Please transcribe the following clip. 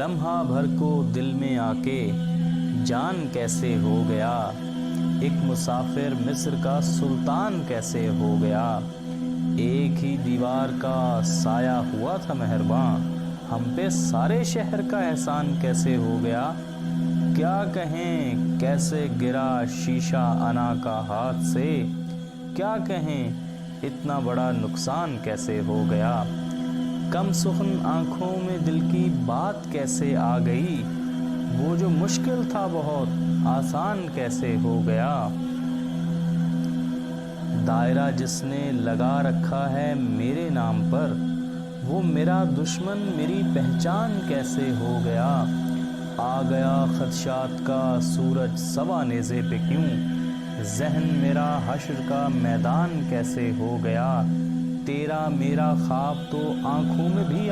لمحہ بھر کو دل میں آ کے جان کیسے ہو گیا، ایک مسافر مصر کا سلطان کیسے ہو گیا، ایک ہی دیوار کا سایہ ہوا تھا مہرباں، ہم پہ سارے شہر کا احسان کیسے ہو گیا، کیا کہیں کیسے گرا شیشہ انا کا ہاتھ سے، کیا کہیں اتنا بڑا نقصان کیسے ہو گیا، کم سخن آنکھوں میں دل کی بات کیسے آ گئی، وہ جو مشکل تھا بہت آسان کیسے ہو گیا، دائرہ جس نے لگا رکھا ہے میرے نام پر، وہ میرا دشمن میری پہچان کیسے ہو گیا، آ گیا خدشات کا سورج سوا نیزے پہ کیوں، ذہن میرا حشر کا میدان کیسے ہو گیا، تیرا میرا خواب تو آنکھوں میں بھی